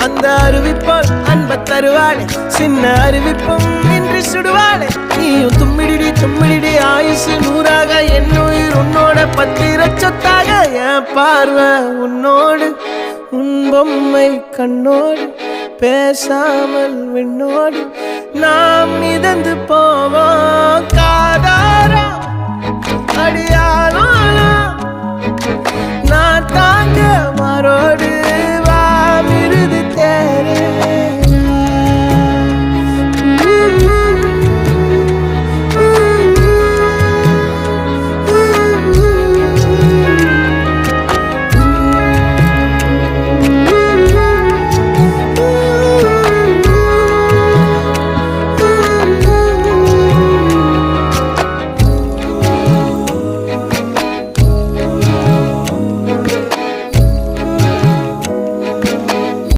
அந்த அறிவிப்போல் அன்ப தருவாளே சின்ன அறிவிப்பும் இன்றி சுடுவாளே நீயும் தும்மிடி தும்மிடி ஆயுசு நூறாக என் உயிர் உன்னோட பத்திர சொத்தாக என் பார்வை உன்னோடு உன் பொம்மை கண்ணோடு பேசாமல் விண்ணோடு நாம் மிதந்து போவோம் காதாரா அடியாலும் நான் தாங்க மாறோடு